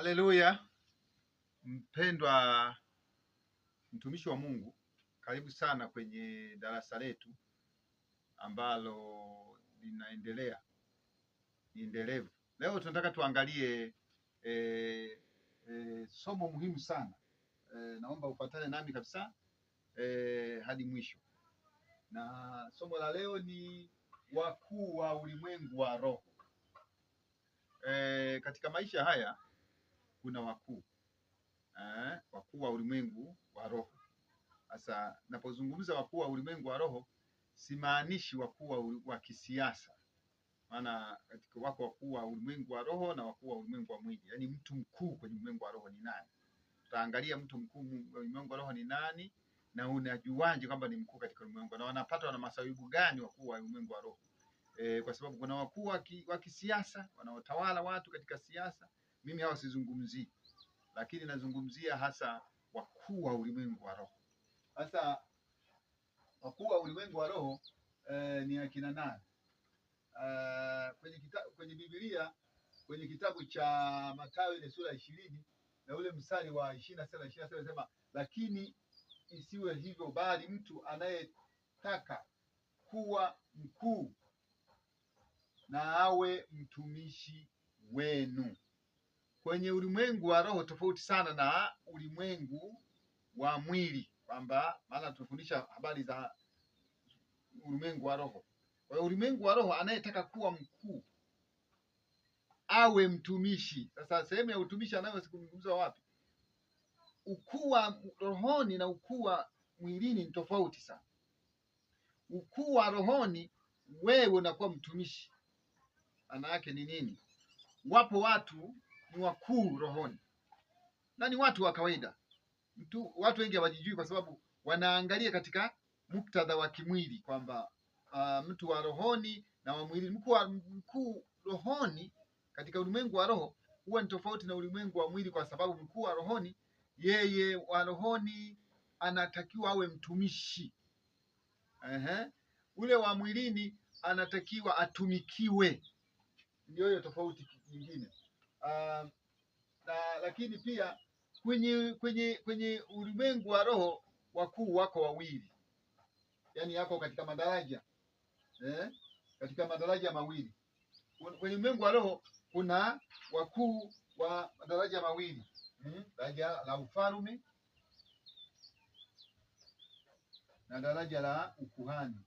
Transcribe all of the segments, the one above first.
Haleluya, mpendwa mtumishi wa Mungu, karibu sana kwenye darasa letu ambalo linaendelea, ni endelevu. Leo tunataka tuangalie somo muhimu sana. Naomba upatane nami kabisa hadi mwisho. Na somo la leo ni wakuu wa ulimwengu wa roho. Katika maisha haya kuna wakuu wa ulimwengu wa roho. Sasa napozungumza wakuu wa ulimwengu wa roho, simaanishi wakuu wa kisiasa, maana katika wako wakuu wa ulimwengu wa roho na wakuu wa ulimwengu wa mwili. Yaani mtu mkuu kwenye ulimwengu wa roho ni nani? Tutaangalia mtu mkuu wa ulimwengu wa roho ni nani, na unajuaje kwamba ni mkuu katika ulimwengu, na wanapatwa na masaibu gani wakuu wa ulimwengu wa roho? Kwa sababu kuna wakuu wa kisiasa wanaotawala watu katika siasa. Mimi hao sizungumzii, lakini nazungumzia hasa wakuu wa ulimwengu wa roho. Sasa wakuu wa ulimwengu wa roho ni akina nani? Kwenye Biblia, kwenye kitabu cha Mathayo ile sura 20 na ule mstari wa 27 inasema, lakini isiwe hivyo, bali mtu anayetaka kuwa mkuu na awe mtumishi wenu. Kwenye ulimwengu wa roho tofauti sana na ulimwengu wa mwili, kwamba maana tunafundisha habari za ulimwengu wa roho. Kwa hiyo ulimwengu wa roho, anayetaka kuwa mkuu awe mtumishi. Sasa sehemu ya utumishi anayozungumza wapi? Ukuu wa rohoni na ukuu wa mwilini ni tofauti sana. Ukuu wa rohoni, wewe unakuwa mtumishi. Maana yake ni nini? Wapo watu ni wakuu rohoni na ni watu wa kawaida. Watu wengi hawajijui kwa sababu wanaangalia katika muktadha wa kimwili kwamba mtu wa rohoni na wa mwili. Mkuu rohoni katika ulimwengu wa roho huwa ni tofauti na ulimwengu wa mwili, kwa sababu mkuu wa rohoni, yeye wa rohoni anatakiwa awe mtumishi. Ule wa mwilini anatakiwa atumikiwe. Ndio hiyo tofauti nyingine. Lakini pia kwenye ulimwengu wa roho wakuu wako wawili, yaani yako katika madaraja katika madaraja mawili. Kwenye ulimwengu wa roho kuna wakuu wa madaraja mawili, daraja la ufalme na daraja la ukuhani.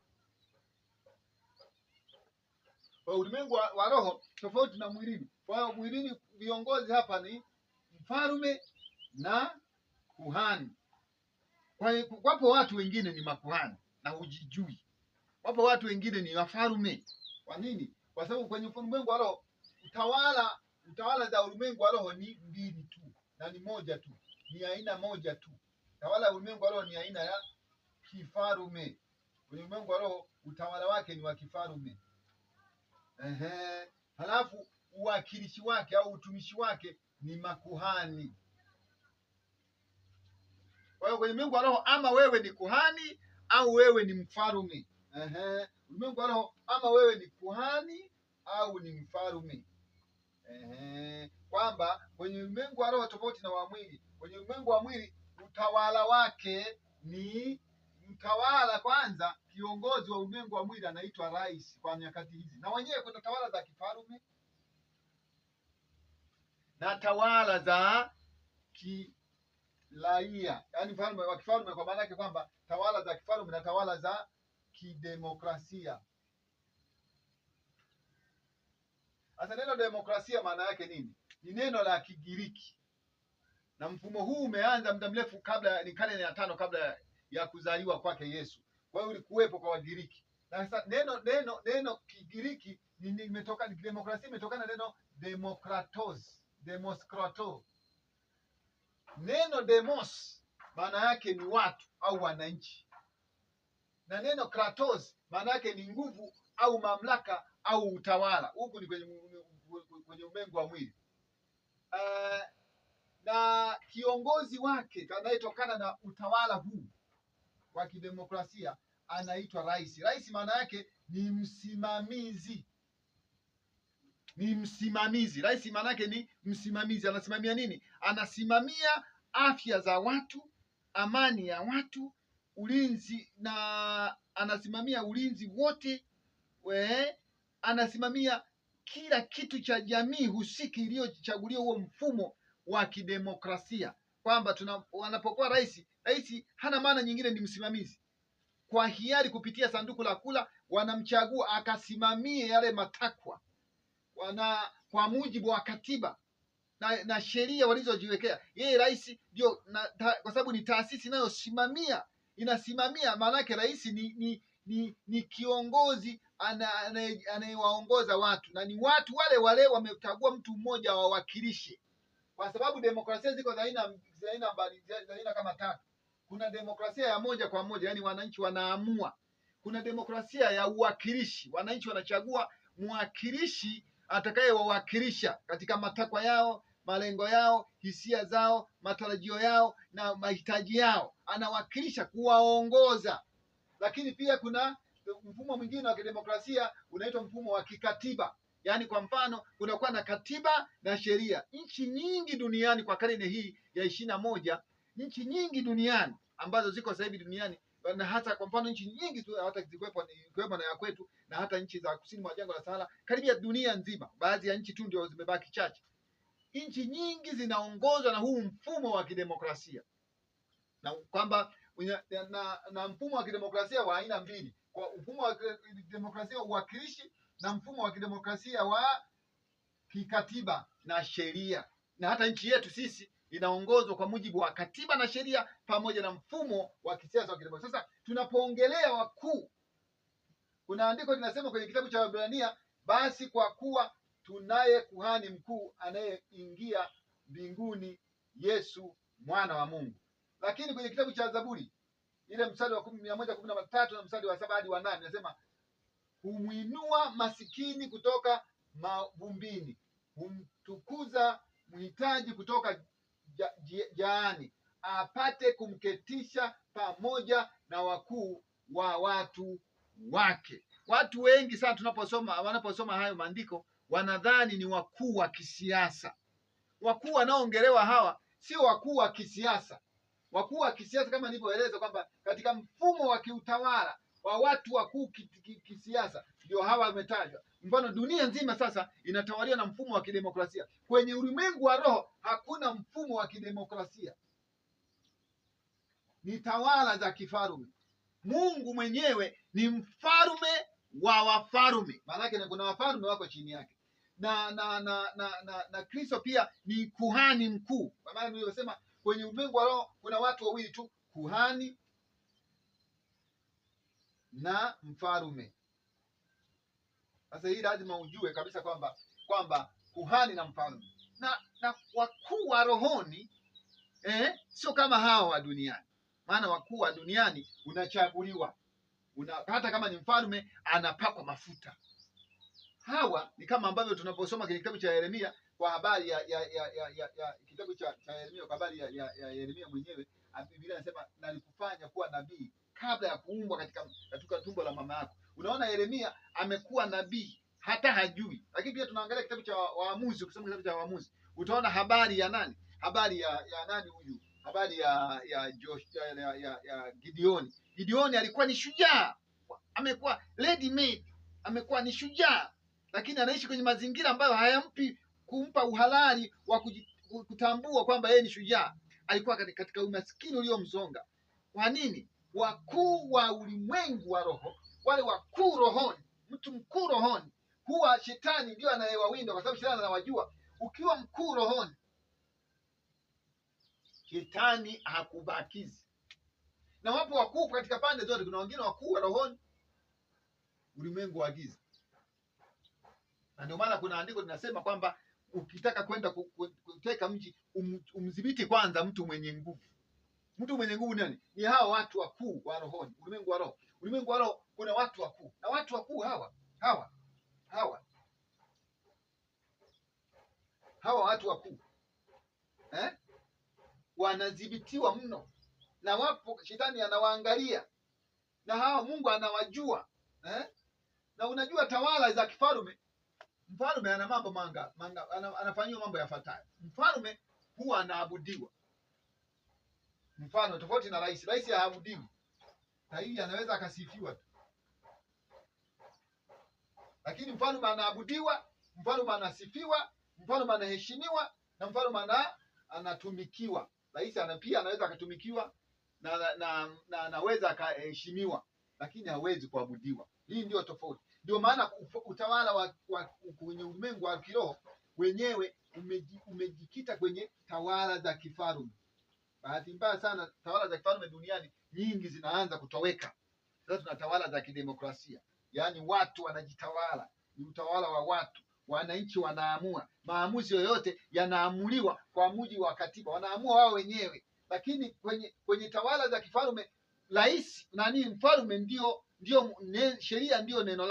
Kwa ulimwengu wa roho tofauti na mwilini. Kwa mwilini viongozi hapa ni mfalme na kuhani. Wapo watu wengine ni makuhani na hujijui. Wapo watu wengine ni wafalme. Kwa nini? Kwa sababu kwenye ulimwengu wa roho utawala za ulimwengu wa roho ni mbili tu, na ni moja tu, ni aina moja tu. Tawala ya ulimwengu wa roho ni aina ya kifalme. Kwenye ulimwengu wa roho utawala wake ni wa kifalme. Halafu uwakilishi wake au utumishi wake ni makuhani. Kwa hiyo kwenye ulimwengu wa roho, ama wewe ni kuhani au wewe ni mfalme. Ulimwengu wa roho, ama wewe ni kuhani au ni mfalme. Kwamba kwenye ulimwengu wa roho tofauti na wa mwili. Kwenye ulimwengu wa mwili utawala wake ni mtawala kwanza. Kiongozi wa ulimwengu wa mwili anaitwa rais kwa nyakati hizi. Na wenyewe kuna tawala za kifalme na tawala za kiraia, yaani mfalme wa kifalme, kwa maana yake kwamba tawala za kifalme na tawala za kidemokrasia. Sasa neno demokrasia maana yake nini? Ni neno la Kigiriki, na mfumo huu umeanza muda mrefu kabla, ni karne ya 5 kabla ya kuzaliwa kwake Yesu. Kwa hiyo ulikuwepo kwa Wagiriki. Na sasa neno Kigiriki demokrasia imetokana na neno demokratos. Neno demos maana yake ni watu au wananchi, na neno kratos maana yake ni nguvu au mamlaka au utawala. Huku ni kwenye ulimwengu wa mwili. Na kiongozi wake anayetokana na utawala huu wa kidemokrasia anaitwa rais. Rais maana yake ni msimamizi. ni msimamizi. Rais maana yake ni msimamizi. Anasimamia nini? Anasimamia afya za watu, amani ya watu, ulinzi, na anasimamia ulinzi wote, anasimamia kila kitu cha jamii husiki iliyochaguliwa huo mfumo wa kidemokrasia, kwamba wanapokuwa rais hana maana nyingine, ni msimamizi. Kwa hiari kupitia sanduku la kula wanamchagua akasimamie yale matakwa kwa mujibu wa katiba na sheria walizojiwekea. Yeye rais ndio, kwa sababu ni taasisi inasimamia. Maana yake rais ni kiongozi anayewaongoza watu, na ni watu wale wale wamechagua mtu mmoja wawakilishi, kwa sababu demokrasia ziko za aina kama tatu. Kuna demokrasia ya moja kwa moja, yani wananchi wanaamua. Kuna demokrasia ya uwakilishi, wananchi wanachagua mwakilishi atakayewawakilisha katika matakwa yao, malengo yao, hisia zao, matarajio yao na mahitaji yao, anawakilisha kuwaongoza. Lakini pia kuna mfumo mwingine wa kidemokrasia unaitwa mfumo wa kikatiba. Yaani kwa mfano kunakuwa na katiba na sheria. Nchi nyingi duniani kwa karne hii ya 21, nchi nyingi duniani ambazo ziko sasa hivi duniani, na hata kwa mfano nchi nyingi tu hata zikiwepo na ya kwetu, na hata nchi za kusini mwa jangwa la Sahara, karibia dunia nzima, baadhi ya nchi tu ndio zimebaki chache. Nchi nyingi zinaongozwa na huu mfumo wa kidemokrasia, na kwamba na mfumo wa kidemokrasia wa aina mbili, kwa mfumo wa kidemokrasia wa uwakilishi na mfumo wa kidemokrasia wa kikatiba na sheria. Na hata nchi yetu sisi inaongozwa kwa mujibu wa katiba na sheria pamoja na mfumo wa kisiasa wa kidemokrasia. Sasa tunapoongelea wakuu, kuna andiko linasema kwenye kitabu cha Waebrania, basi kwa kuwa tunaye kuhani mkuu anayeingia mbinguni, Yesu mwana wa Mungu. Lakini kwenye kitabu cha Zaburi ile mstari wa 113 na mstari wa 7 hadi wa 8 inasema, humwinua masikini kutoka mavumbini, humtukuza mhitaji kutoka jaani, apate kumketisha pamoja na wakuu wa watu wake. Watu wengi sana wanaposoma hayo maandiko wanadhani ni wakuu wa kisiasa. Wakuu wanaoongelewa hawa sio wakuu wa kisiasa. Wakuu wa kisiasa kama nilivyoeleza kwamba katika mfumo wa kiutawala wa watu wakuu kisiasa ndio hawa wametajwa. Mfano dunia nzima sasa inatawaliwa na mfumo wa kidemokrasia. Kwenye ulimwengu wa roho hakuna mfumo wa kidemokrasia, ni tawala za kifarume. Mungu mwenyewe ni mfarume wa wafarume, maana yake kuna wafarume wako chini yake, na Kristo pia ni kuhani mkuu. Kwa maana niliyosema kwenye ulimwengu wa roho kuna watu wawili tu, kuhani na mfarume. Sasa hii lazima ujue kabisa kwamba kuhani na mfarume na wakuu wa rohoni sio kama hawa wa duniani. Maana wakuu wa duniani unachaguliwa, hata kama ni mfalme anapakwa mafuta. Hawa ni kama ambavyo tunaposoma kwenye kitabu cha Yeremia kwa habari ya kitabu cha Yeremia kwa habari ya Yeremia mwenyewe. Biblia inasema nalikufanya kuwa nabii kabla ya kuumbwa katika tumbo la mama yako. Unaona, Yeremia amekuwa nabii hata hajui. Lakini pia tunaangalia kitabu cha Waamuzi. Ukisoma kitabu cha Waamuzi utaona habari ya nani? Habari ya nani huyu? Habari ya Gideoni. Gideoni alikuwa ni shujaa, amekuwa ready made, amekuwa ni shujaa, lakini anaishi kwenye mazingira ambayo hayampi kumpa uhalali wa kutambua kwamba yeye ni shujaa. Alikuwa katika umaskini uliomzonga. Kwa nini? Wakuu wa ulimwengu wa roho, wale wakuu rohoni, mtu mkuu rohoni, huwa shetani ndio anayewawinda, kwa sababu shetani anawajua. Ukiwa mkuu rohoni, shetani hakubakizi. Na wapo wakuu katika pande zote. Kuna wengine wakuu wa rohoni, ulimwengu wa giza. Na ndio maana kuna andiko linasema kwamba ukitaka kwenda kuteka mji, umdhibiti kwanza mtu mwenye nguvu. Mtu mwenye nguvu nani? Ni hawa watu wakuu wa rohoni, ulimwengu wa roho. Ulimwengu wa roho kuna watu wakuu, na watu wakuu hawa watu wakuu wanadhibitiwa mno, na wapo shetani anawaangalia, na hawa Mungu anawajua. Na unajua tawala za kifarume Mfalme ana mambo anafanyiwa mambo yafuatayo. Mfalme huwa anaabudiwa. Mfano tofauti na rais. Rais haabudiwi. Sahihi, anaweza akasifiwa tu. Lakini mfalme anaabudiwa, mfalme anasifiwa, mfalme anaheshimiwa na mfalme anatumikiwa. Rais pia anaweza akatumikiwa na anaweza akaheshimiwa, lakini hawezi kuabudiwa. Hii ndio tofauti. Ndio maana utawala wa kwenye ulimwengu wa kiroho wenyewe umejikita kwenye tawala za kifalme. Bahati mbaya sana tawala za kifalme duniani nyingi zinaanza kutoweka. Sasa tuna tawala za kidemokrasia, yaani watu wanajitawala, ni utawala wa watu, wananchi wanaamua, maamuzi yoyote yanaamuliwa kwa mujibu wa katiba, wanaamua wao wenyewe. Lakini kwenye tawala za kifalme rais mfalme ndio sheria, ndio neno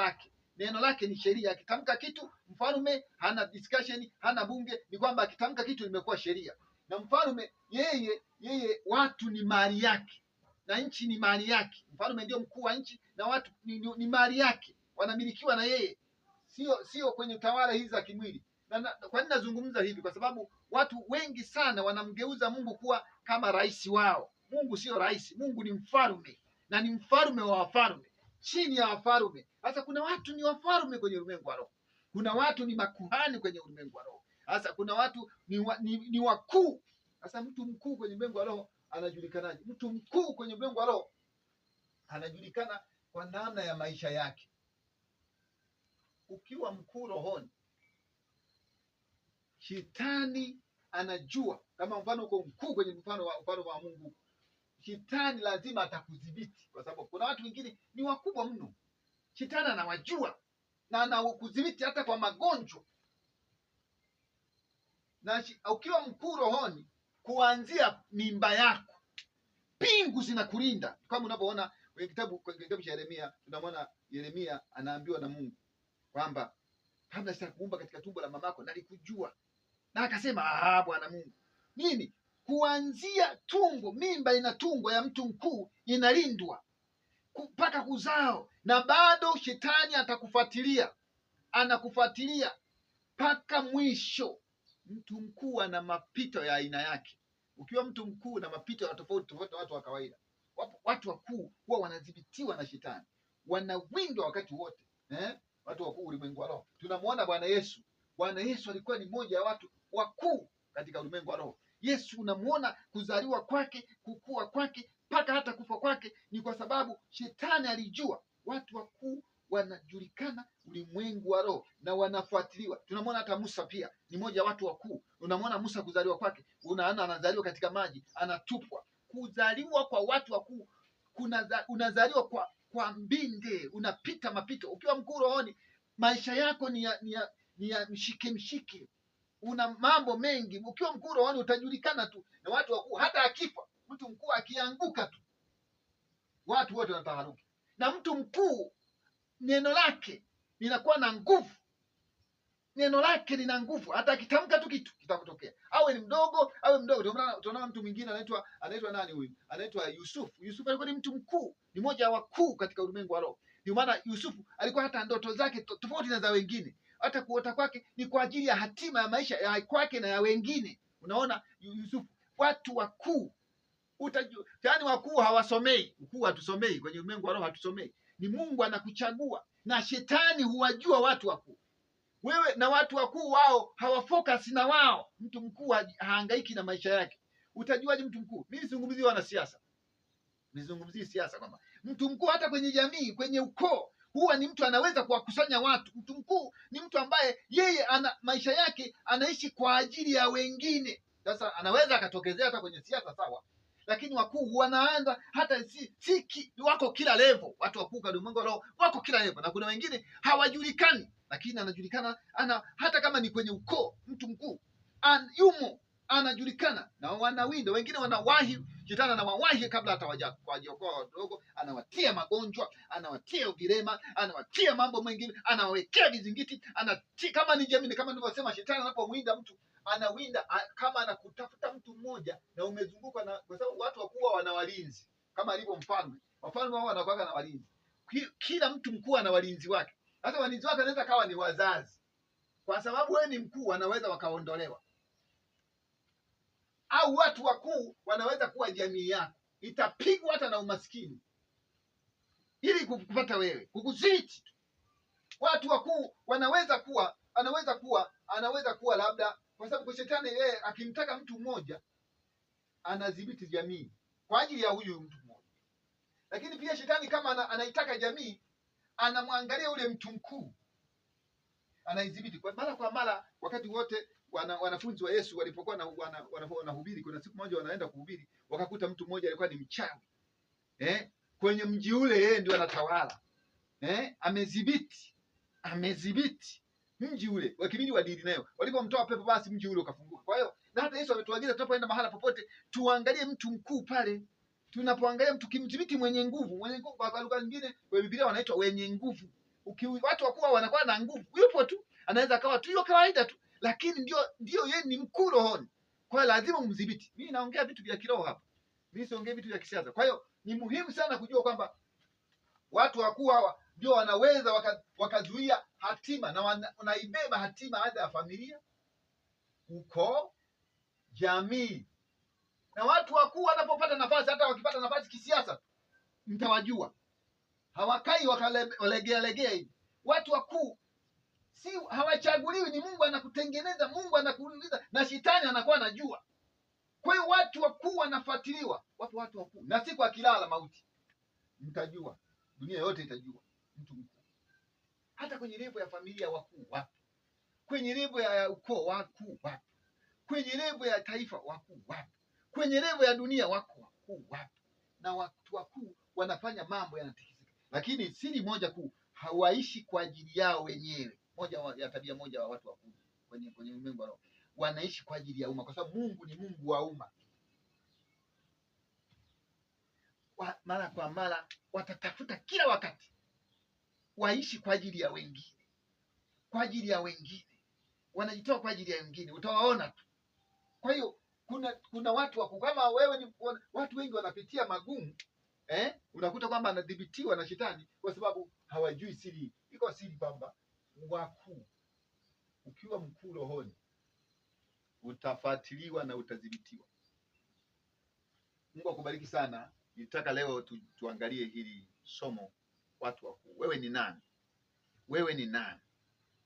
lake ni sheria. Akitamka kitu mfalme hana discussion, hana bunge, ni kwamba akitamka kitu limekuwa sheria. Na mfalme yeye watu ni mali yake na nchi ni mali yake. Mfalme ndio mkuu wa nchi na watu ni mali yake, wanamilikiwa na yeye, sio kwenye tawala hizi za kimwili. Kwa nini nazungumza hivi? Kwa sababu watu wengi sana wanamgeuza Mungu kuwa kama rais wao. Mungu sio rais, Mungu ni mfalme, na ni mfalme wa wafalme, chini ya wafalme. Sasa kuna watu ni wafalme kwenye ulimwengu wa roho, kuna watu ni makuhani kwenye ulimwengu wa roho. Sasa kuna watu ni wakuu. Sasa mtu mkuu kwenye ulimwengu wa roho anajulikanaje? Mtu mkuu kwenye ulimwengu wa roho anajulikana kwa namna ya maisha yake. Ukiwa mkuu rohoni, shetani anajua. Kama mfano uko mkuu kwenye mfano wa Mungu, shetani lazima atakudhibiti, kwa sababu kuna watu wengine ni wakubwa mno. Shetani anawajua na anakudhibiti hata kwa magonjwa. Na ukiwa mkuu rohoni, kuanzia mimba yako pingu zinakulinda. Kama unavyoona kwenye kitabu cha Yeremia, tunamwona Yeremia anaambiwa na Mungu kwamba kabla sijakuumba katika tumbo la mamako nalikujua. Na akasema Bwana Mungu, nini? Kuanzia tumbo, mimba inatungwa ya mtu mkuu inalindwa mpaka kuzao, na bado shetani atakufuatilia, anakufuatilia mpaka mwisho. Mtu mkuu ana mapito ya aina yake. Ukiwa mtu mkuu na mapito ya tofauti na watu wa kawaida. Watu wakuu huwa wanadhibitiwa na shetani, wanawindwa wakati wote. Watu wakuu ulimwengu wa roho, tunamwona Bwana Yesu. Bwana Yesu alikuwa ni mmoja ya watu wakuu katika ulimwengu wa roho. Yesu unamuona kuzaliwa kwake, kukua kwake, mpaka hata kufa kwake, ni kwa sababu shetani alijua watu wakuu wanajulikana ulimwengu wa roho na wanafuatiliwa. Tunamwona hata Musa pia ni mmoja wa watu wakuu. Unamwona Musa kuzaliwa kwake, unaona anazaliwa katika maji, anatupwa. Kuzaliwa kwa watu wakuu, unazaliwa kwa mbinde, unapita mapito. Ukiwa mkuu rohoni, maisha yako ni ya mshike, una mambo mengi. Ukiwa mkuu rohoni utajulikana tu na watu wakuu. Hata akifa mtu mkuu, akianguka tu watu wote wanataharuki. Na mtu mkuu neno lake linakuwa na nguvu, neno lake lina nguvu. Hata akitamka tu kitu kitakutokea, awe ni mdogo awe mdogo. Tunaona mtu mwingine anaitwa nani huyu? Anaitwa Yusufu. Yusufu alikuwa ni mtu mkuu, ni mmoja wa wakuu katika ulimwengu wa roho. Ndio maana Yusufu alikuwa hata ndoto zake tofauti na za wengine. Hata kuota kwake ni kwa ajili ya hatima ya maisha ya kwake na ya wengine. Unaona Yusufu, watu wakuu yaani wakuu hawasomei. Ukuu hatusomei kwenye ulimwengu wa roho, hatusomei. Ni Mungu anakuchagua, na shetani huwajua watu wakuu. Wewe na watu wakuu wao hawafocus na wao. Mtu mkuu hahangaiki na maisha yake. Utajuaje mtu mkuu? Mimi sizungumzii wanasiasa, nizungumzie siasa, kwamba mtu mkuu hata kwenye jamii, kwenye ukoo, huwa ni mtu anaweza kuwakusanya watu. Mtu mkuu ni mtu ambaye yeye ana maisha yake anaishi kwa ajili ya wengine. Sasa anaweza akatokezea hata kwenye siasa, sawa, lakini wakuu wanaanza hata wako kila level. Watu wakuu kwa ulimwengu wa roho wako kila level, na kuna wengine hawajulikani, lakini anajulikana. Hata kama ni kwenye ukoo, mtu mkuu yumo, anajulikana na wanawinda. Wengine wanawahi, shetani anawawahi kabla hata wajaokoa wadogo, anawatia magonjwa, anawatia vilema, anawatia mambo mengine, anawawekea vizingiti, kama ni jamii. Kama nilivyosema, shetani anapomwinda mtu anawinda kama anakutafuta mtu mmoja na umezungukwa na, kwa sababu watu wakuu wana walinzi kama alivyo mfalme. Wafalme wao wanakuwa na walinzi. Kila mtu mkuu ana walinzi wake. Hata walinzi wake anaweza kawa ni wazazi. kwa sababu wewe ni mkuu, wanaweza wakaondolewa, au watu wakuu wanaweza kuwa jamii yako itapigwa hata na umaskini ili kupata wewe, kukudhibiti. Watu wakuu wanaweza kuwa labda, kwa sababu shetani yeye akimtaka mtu mmoja anadhibiti jamii kwa ajili ya huyu mtu mmoja. Lakini pia shetani kama anaitaka jamii, anamwangalia ule mtu mkuu, anaidhibiti. Kwa mara wakati wote wanafunzi wa Yesu walipokuwa wanahubiri, kuna siku moja wanaenda kuhubiri, wakakuta mtu mmoja alikuwa ni mchawi. Kwenye mji ule yeye ndio anatawala. Amedhibiti mji ule, wakibidi wadili nayo. Walipomtoa pepo, basi mji ule ukafunguka. Kwa hiyo na hata Yesu ametuagiza tunapoenda mahala popote tuangalie mtu mkuu pale. Tunapoangalia mtu kimdhibiti, mwenye nguvu, kwa lugha nyingine kwa Biblia wanaitwa wenye nguvu. Watu wakuu wanakuwa na nguvu, yupo tu, anaweza akawa tu hiyo kawaida tu, lakini ndio yeye ni mkuu rohoni. Kwa hiyo lazima umdhibiti. Mimi naongea vitu vya kiroho hapa, mimi siongee vitu vya kisiasa. Kwa hiyo ni muhimu sana kujua kwamba watu wakuu hawa ndio wanaweza wakazuia hatima, na wanaibeba hatima hata ya familia, ukoo, jamii. Na watu wakuu wanapopata nafasi, hata wakipata nafasi kisiasa, mtawajua hawakai wakalegea hivi. Watu wakuu si hawachaguliwi, ni Mungu anakutengeneza, Mungu anakuuliza, na shetani anakuwa anajua. Kwa hiyo watu wakuu wanafuatiliwa, watu wakuu, na siku akilala mauti mtajua, dunia yote itajua mtu mkuu. Hata kwenye level ya familia wakuu wapo, kwenye level ya ukoo wakuu wapo, kwenye level ya taifa wakuu wapo, kwenye level ya dunia wako wakuu wapo. Na watu wakuu wanafanya mambo yanatikisika. Lakini siri moja kuu, hawaishi kwa ajili yao wenyewe. Moja ya tabia moja wa watu wakuu kwenye ulimwengu wa roho, wanaishi kwa ajili ya umma, kwa sababu Mungu ni Mungu wa umma. Mara kwa mara watatafuta kila wakati waishi kwa ajili ya wengine, kwa ajili ya wengine, wanajitoa kwa ajili ya wengine, utawaona tu. Kwa hiyo kuna watu wakuu kama wewe, ni watu wengi wanapitia magumu, unakuta kwamba anadhibitiwa na shetani kwa sababu hawajui siri. Iko siri kwamba wakuu, ukiwa mkuu rohoni, utafuatiliwa na utadhibitiwa. Mungu akubariki sana. Nitaka leo tuangalie hili somo, watu wakuu. Wewe ni nani? Wewe ni nani?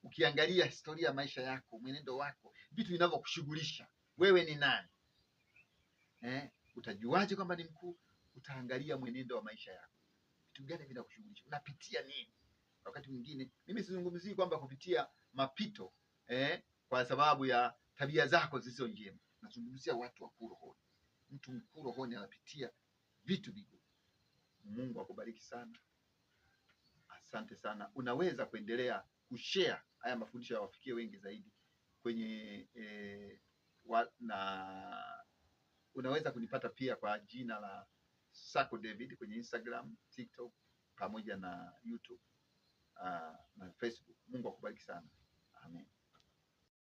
Ukiangalia historia ya maisha yako, mwenendo wako, vitu vinavyokushughulisha, wewe ni nani? Utajuaje kwamba ni mkuu? Utaangalia mwenendo wa maisha yako, vitu gani vinakushughulisha, unapitia nini? Wakati mwingine mimi sizungumzii kwamba kupitia mapito kwa sababu ya tabia zako zisizo njema. Nazungumzia watu wakuu rohoni. Mtu mkuu rohoni anapitia vitu vigumu. Mungu akubariki sana. Asante sana. Unaweza kuendelea kushare haya mafundisho yawafikie wengi zaidi kwenye na unaweza kunipata pia kwa jina la Sako David kwenye Instagram, TikTok pamoja na YouTube na Facebook. Mungu akubariki sana. Amen.